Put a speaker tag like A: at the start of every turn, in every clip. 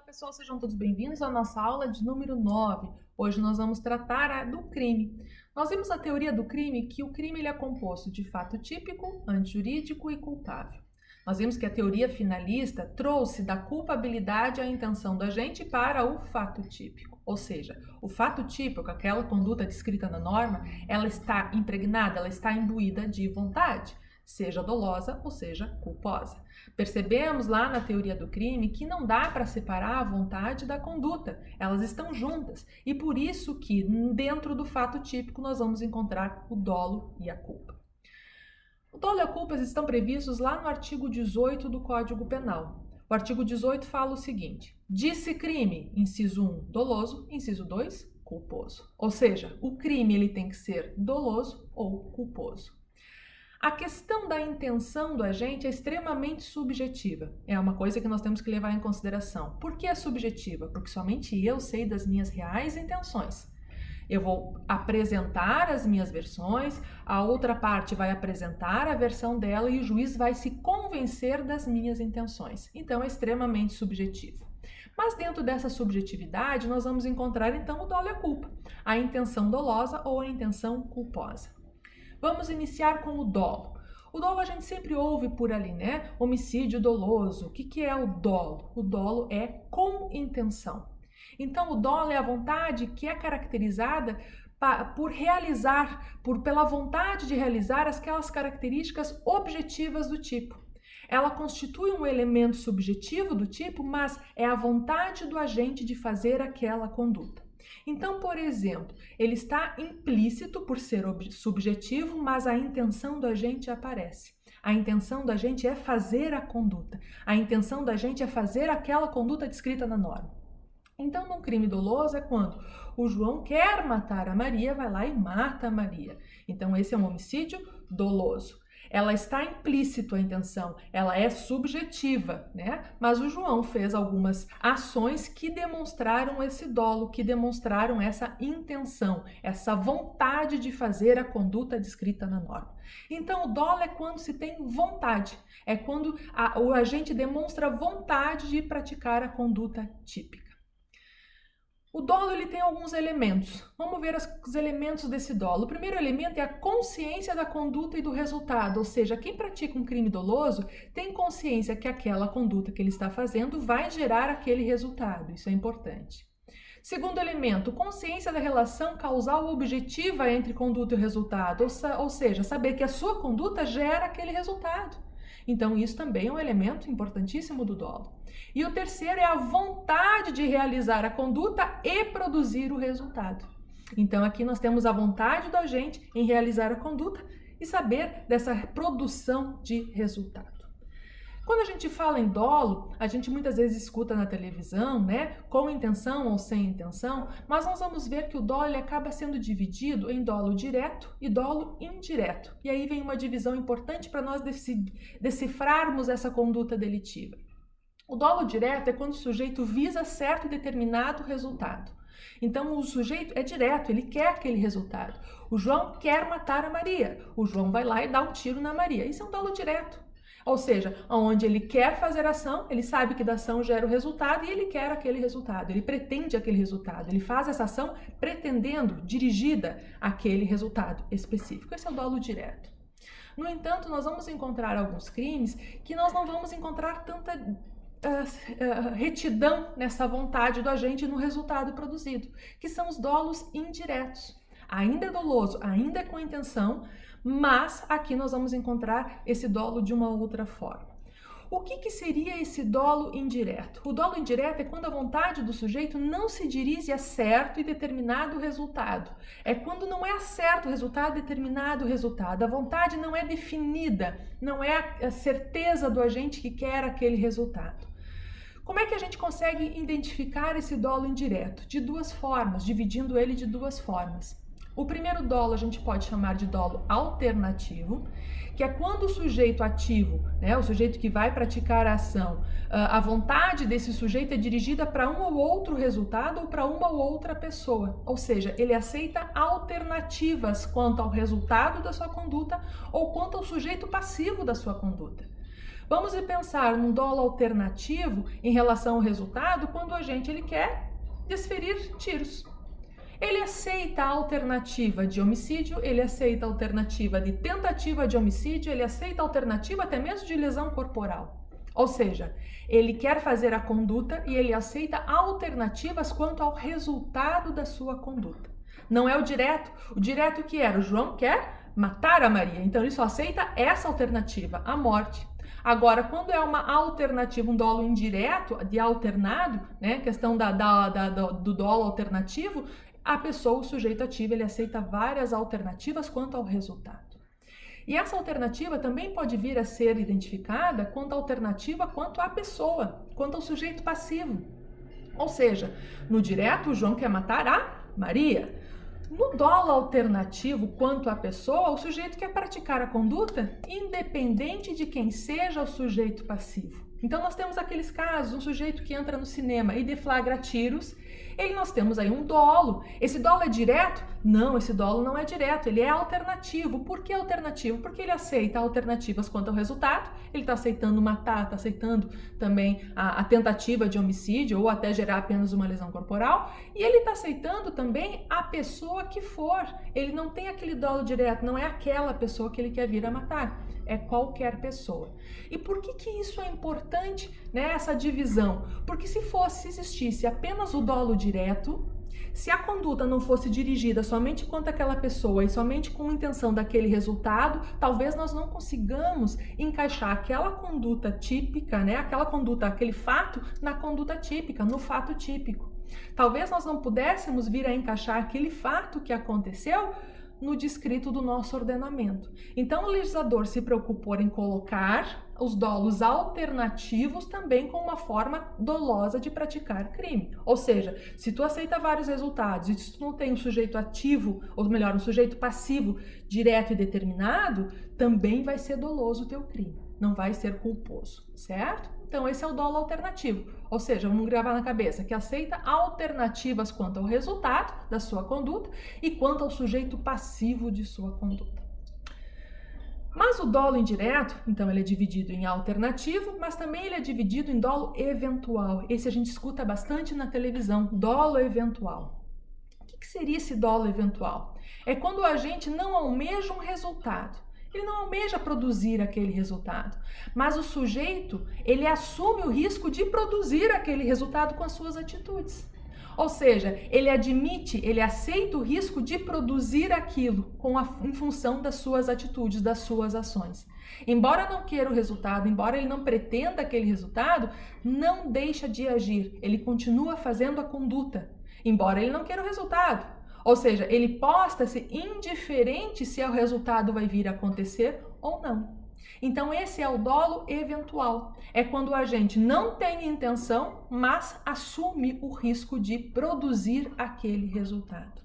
A: pessoal, sejam todos bem-vindos à nossa aula de número 9. Hoje nós vamos tratar do crime. Nós vimos na teoria do crime que o crime ele é composto de fato típico, antijurídico e culpável. Nós vimos que a teoria finalista trouxe da culpabilidade a intenção do agente para o fato típico. Ou seja, o fato típico, aquela conduta descrita na norma, ela está impregnada, ela está imbuída de vontade, seja dolosa ou seja culposa. Percebemos lá na teoria do crime que não dá para separar a vontade da conduta, elas estão juntas e por isso que dentro do fato típico nós vamos encontrar o dolo e a culpa. O dolo e a culpa estão previstos lá no artigo 18 do Código Penal. O artigo 18 fala o seguinte: disse crime, inciso 1, doloso, inciso 2, culposo. Ou seja, o crime ele tem que ser doloso ou culposo. A questão da intenção do agente é extremamente subjetiva. É uma coisa que nós temos que levar em consideração. Por que é subjetiva? Porque somente eu sei das minhas reais intenções. Eu vou apresentar as minhas versões, a outra parte vai apresentar a versão dela e o juiz vai se convencer das minhas intenções. Então é extremamente subjetivo. Mas dentro dessa subjetividade nós vamos encontrar então o dolo e a culpa, a intenção dolosa ou a intenção culposa. Vamos iniciar com o dolo. O dolo a gente sempre ouve por ali, né? Homicídio doloso. O que é o dolo? O dolo é com intenção. Então, o dolo é a vontade que é caracterizada por realizar, pela vontade de realizar aquelas características objetivas do tipo. Ela constitui um elemento subjetivo do tipo, mas é a vontade do agente de fazer aquela conduta. Então, por exemplo, ele está implícito por ser subjetivo, mas a intenção do agente aparece. A intenção do agente é fazer a conduta. A intenção do agente é fazer aquela conduta descrita na norma. Então, num crime doloso é quando o João quer matar a Maria, vai lá e mata a Maria. Então, esse é um homicídio doloso. Ela está implícito a intenção, ela é subjetiva, né? Mas o João fez algumas ações que demonstraram esse dolo, que demonstraram essa intenção, essa vontade de fazer a conduta descrita na norma. Então, o dolo é quando se tem vontade, é quando o agente demonstra vontade de praticar a conduta típica. O dolo ele tem alguns elementos. Vamos ver os elementos desse dolo. O primeiro elemento é a consciência da conduta e do resultado, ou seja, quem pratica um crime doloso tem consciência que aquela conduta que ele está fazendo vai gerar aquele resultado. Isso é importante. Segundo elemento, consciência da relação causal objetiva entre conduta e resultado, ou seja, saber que a sua conduta gera aquele resultado. Então, isso também é um elemento importantíssimo do dolo. E o terceiro é a vontade de realizar a conduta e produzir o resultado. Então, aqui nós temos a vontade do agente em realizar a conduta e saber dessa produção de resultado. Quando a gente fala em dolo, a gente muitas vezes escuta na televisão, né, com intenção ou sem intenção, mas nós vamos ver que o dolo acaba sendo dividido em dolo direto e dolo indireto. E aí vem uma divisão importante para nós decifrarmos essa conduta delitiva. O dolo direto é quando o sujeito visa certo e determinado resultado. Então, o sujeito é direto, ele quer aquele resultado. O João quer matar a Maria. O João vai lá e dá um tiro na Maria. Isso é um dolo direto. Ou seja, onde ele quer fazer ação, ele sabe que da ação gera o resultado e ele quer aquele resultado, ele pretende aquele resultado, ele faz essa ação pretendendo, dirigida àquele resultado específico. Esse é o dolo direto. No entanto, nós vamos encontrar alguns crimes que nós não vamos encontrar tanta retidão nessa vontade do agente no resultado produzido, que são os dolos indiretos. Ainda é doloso, ainda é com intenção, mas aqui nós vamos encontrar esse dolo de uma outra forma. O que seria esse dolo indireto? O dolo indireto é quando a vontade do sujeito não se dirige a certo e determinado resultado. É quando não é certo o resultado, determinado resultado. A vontade não é definida, não é a certeza do agente que quer aquele resultado. Como é que a gente consegue identificar esse dolo indireto? De duas formas, dividindo ele de duas formas. O primeiro dolo a gente pode chamar de dolo alternativo, que é quando o sujeito ativo, né, o sujeito que vai praticar a ação, a vontade desse sujeito é dirigida para um ou outro resultado ou para uma ou outra pessoa. Ou seja, ele aceita alternativas quanto ao resultado da sua conduta ou quanto ao sujeito passivo da sua conduta. Vamos pensar num dolo alternativo em relação ao resultado quando o agente ele quer desferir tiros. Ele aceita a alternativa de homicídio, ele aceita a alternativa de tentativa de homicídio, ele aceita a alternativa até mesmo de lesão corporal. Ou seja, ele quer fazer a conduta e ele aceita alternativas quanto ao resultado da sua conduta. Não é o direto que era, o João quer matar a Maria, então ele só aceita essa alternativa, a morte. Agora, quando é uma alternativa, um dolo indireto, de alternado, né, questão do dolo alternativo, a pessoa, o sujeito ativo, ele aceita várias alternativas quanto ao resultado. E essa alternativa também pode vir a ser identificada quanto alternativa quanto à pessoa, quanto ao sujeito passivo. Ou seja, no direto, o João quer matar a Maria. No dolo alternativo quanto à pessoa, o sujeito quer praticar a conduta independente de quem seja o sujeito passivo. Então nós temos aqueles casos, um sujeito que entra no cinema e deflagra tiros, nós temos aí um dolo. Esse dolo é direto? Não, esse dolo não é direto, ele é alternativo. Por que alternativo? Porque ele aceita alternativas quanto ao resultado, ele está aceitando matar, está aceitando também a tentativa de homicídio ou até gerar apenas uma lesão corporal, e ele está aceitando também a pessoa que for. Ele não tem aquele dolo direto, não é aquela pessoa que ele quer vir a matar, é qualquer pessoa. E por que isso é importante, né, essa divisão? Porque se existisse apenas o dolo direto, se a conduta não fosse dirigida somente contra aquela pessoa e somente com a intenção daquele resultado, talvez nós não consigamos encaixar aquela conduta típica, né, aquela conduta, aquele fato na conduta típica, no fato típico. Talvez nós não pudéssemos vir a encaixar aquele fato que aconteceu no descrito do nosso ordenamento. Então, o legislador se preocupou em colocar os dolos alternativos também com uma forma dolosa de praticar crime. Ou seja, se tu aceita vários resultados e se tu não tem um sujeito ativo, ou melhor, um sujeito passivo direto e determinado, também vai ser doloso o teu crime, não vai ser culposo, certo? Então, esse é o dolo alternativo, ou seja, vamos gravar na cabeça, que aceita alternativas quanto ao resultado da sua conduta e quanto ao sujeito passivo de sua conduta. Mas o dolo indireto, então, ele é dividido em alternativo, mas também ele é dividido em dolo eventual. Esse a gente escuta bastante na televisão, dolo eventual. O que seria esse dolo eventual? É quando o agente não almeja um resultado. Ele não almeja produzir aquele resultado, mas o sujeito, ele assume o risco de produzir aquele resultado com as suas atitudes. Ou seja, ele admite, ele aceita o risco de produzir aquilo em função das suas atitudes, das suas ações. Embora não queira o resultado, embora ele não pretenda aquele resultado, não deixa de agir, ele continua fazendo a conduta, embora ele não queira o resultado. Ou seja, ele posta-se indiferente se o resultado vai vir a acontecer ou não. Então, esse é o dolo eventual. É quando o agente não tem intenção, mas assume o risco de produzir aquele resultado.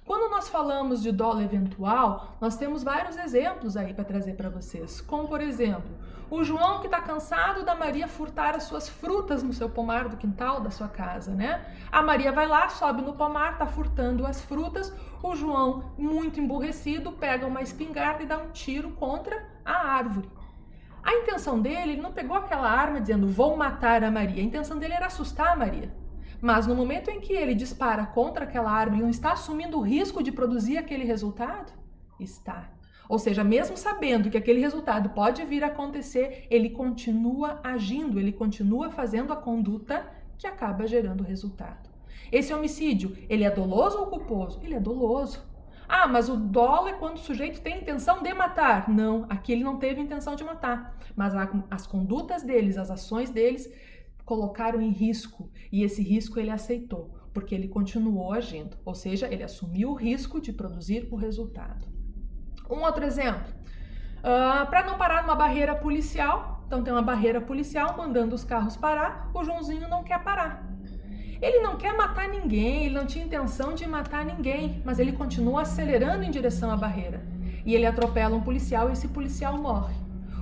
A: Quando nós falamos de dolo eventual, nós temos vários exemplos aí para trazer para vocês. Como, por exemplo, o João que está cansado da Maria furtar as suas frutas no seu pomar do quintal da sua casa, né? A Maria vai lá, sobe no pomar, está furtando as frutas. O João, muito emburrecido, pega uma espingarda e dá um tiro contra a árvore. A intenção dele, ele não pegou aquela arma dizendo, vou matar a Maria. A intenção dele era assustar a Maria. Mas no momento em que ele dispara contra aquela árvore, ele não está assumindo o risco de produzir aquele resultado? Está. Ou seja, mesmo sabendo que aquele resultado pode vir a acontecer, ele continua agindo, ele continua fazendo a conduta que acaba gerando o resultado. Esse homicídio, ele é doloso ou culposo? Ele é doloso. Ah, mas o dolo é quando o sujeito tem intenção de matar. Não, aqui ele não teve intenção de matar. Mas as condutas deles, as ações deles, colocaram em risco, e esse risco ele aceitou, porque ele continuou agindo, ou seja, ele assumiu o risco de produzir o resultado. Um outro exemplo, para não parar numa barreira policial, então tem uma barreira policial mandando os carros parar, o Joãozinho não quer parar. Ele não quer matar ninguém, ele não tinha intenção de matar ninguém, mas ele continua acelerando em direção à barreira, e ele atropela um policial e esse policial morre.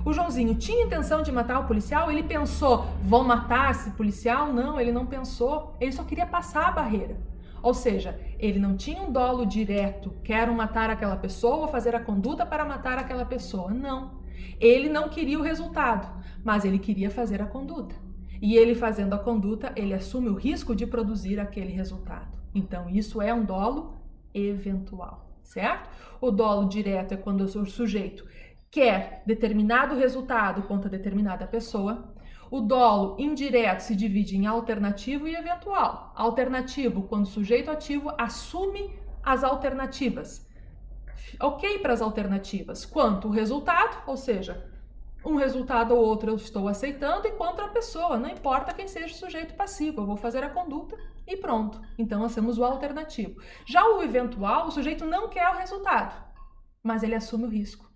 A: O Joãozinho tinha intenção de matar o policial? Ele pensou, vou matar esse policial? Não, ele não pensou. Ele só queria passar a barreira. Ou seja, ele não tinha um dolo direto, quero matar aquela pessoa ou fazer a conduta para matar aquela pessoa. Não. Ele não queria o resultado, mas ele queria fazer a conduta. E ele fazendo a conduta, ele assume o risco de produzir aquele resultado. Então, isso é um dolo eventual, certo? O dolo direto é quando o sujeito quer determinado resultado contra determinada pessoa. O dolo indireto se divide em alternativo e eventual. Alternativo, quando o sujeito ativo assume as alternativas. Ok para as alternativas, quanto o resultado, ou seja, um resultado ou outro eu estou aceitando, e contra a pessoa, não importa quem seja o sujeito passivo, eu vou fazer a conduta e pronto. Então nós temos o alternativo. Já o eventual, o sujeito não quer o resultado, mas ele assume o risco.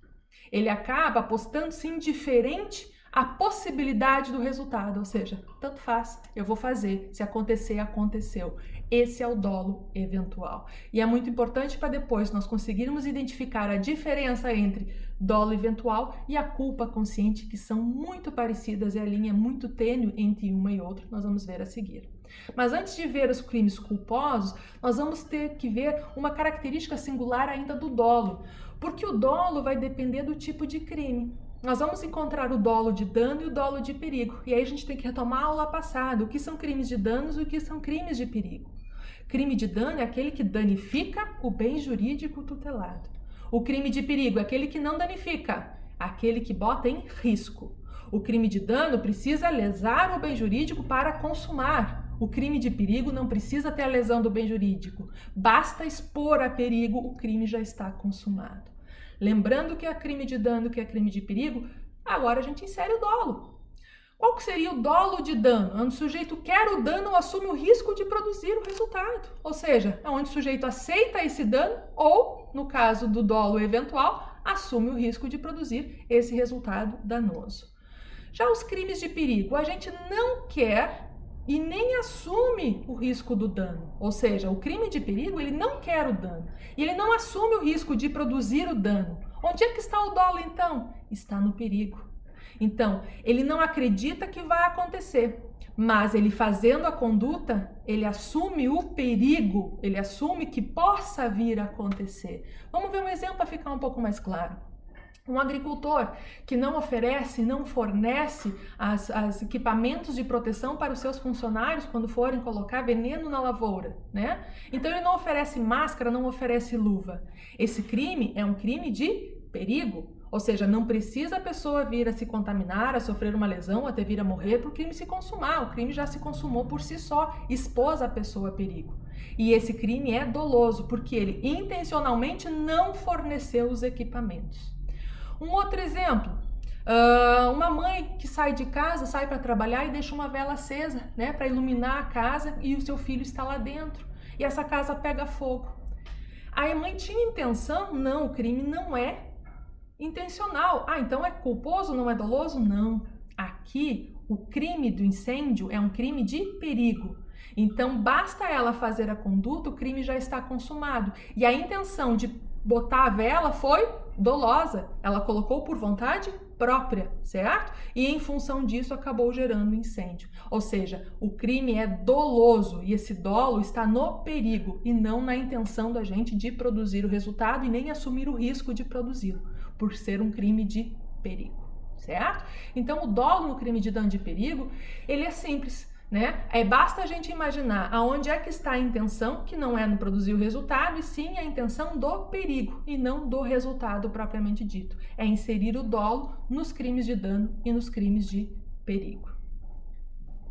A: Ele acaba apostando-se indiferente à possibilidade do resultado, ou seja, tanto faz, eu vou fazer, se acontecer, aconteceu. Esse é o dolo eventual. E é muito importante para depois nós conseguirmos identificar a diferença entre dolo eventual e a culpa consciente, que são muito parecidas e a linha é muito tênue entre uma e outra, nós vamos ver a seguir. Mas antes de ver os crimes culposos, nós vamos ter que ver uma característica singular ainda do dolo, porque o dolo vai depender do tipo de crime. Nós vamos encontrar o dolo de dano e o dolo de perigo. E aí a gente tem que retomar a aula passada. O que são crimes de danos e o que são crimes de perigo? Crime de dano é aquele que danifica o bem jurídico tutelado. O crime de perigo é aquele que não danifica, aquele que bota em risco. O crime de dano precisa lesar o bem jurídico para consumar. O crime de perigo não precisa ter a lesão do bem jurídico. Basta expor a perigo, o crime já está consumado. Lembrando que é crime de dano, que é crime de perigo, agora a gente insere o dolo. Qual que seria o dolo de dano? Onde o sujeito quer o dano ou assume o risco de produzir o resultado. Ou seja, é onde o sujeito aceita esse dano ou, no caso do dolo eventual, assume o risco de produzir esse resultado danoso. Já os crimes de perigo, a gente não quer e nem assume o risco do dano. Ou seja, o crime de perigo, ele não quer o dano. E ele não assume o risco de produzir o dano. Onde é que está o dolo, então? Está no perigo. Então, ele não acredita que vai acontecer, mas ele fazendo a conduta, ele assume o perigo, ele assume que possa vir a acontecer. Vamos ver um exemplo para ficar um pouco mais claro. Um agricultor que não oferece, não fornece os equipamentos de proteção para os seus funcionários quando forem colocar veneno na lavoura, né? Então ele não oferece máscara, não oferece luva. Esse crime é um crime de perigo, ou seja, não precisa a pessoa vir a se contaminar, a sofrer uma lesão, até vir a morrer para o crime se consumar. O crime já se consumou por si só, expôs a pessoa a perigo. E esse crime é doloso porque ele intencionalmente não forneceu os equipamentos. Um outro exemplo, uma mãe que sai de casa, sai para trabalhar e deixa uma vela acesa, né, para iluminar a casa, e o seu filho está lá dentro e essa casa pega fogo. A mãe tinha intenção? Não, o crime não é intencional. Então é culposo, não é doloso? Não. Aqui, o crime do incêndio é um crime de perigo. Então basta ela fazer a conduta, o crime já está consumado. E a intenção de botar a vela foi dolosa, ela colocou por vontade própria, certo? E em função disso acabou gerando incêndio. Ou seja, o crime é doloso e esse dolo está no perigo e não na intenção da gente de produzir o resultado e nem assumir o risco de produzi-lo, por ser um crime de perigo, certo? Então o dolo no crime de dano de perigo, ele é simples, né? Basta a gente imaginar aonde é que está a intenção, que não é no produzir o resultado, e sim a intenção do perigo e não do resultado propriamente dito. É inserir o dolo nos crimes de dano e nos crimes de perigo.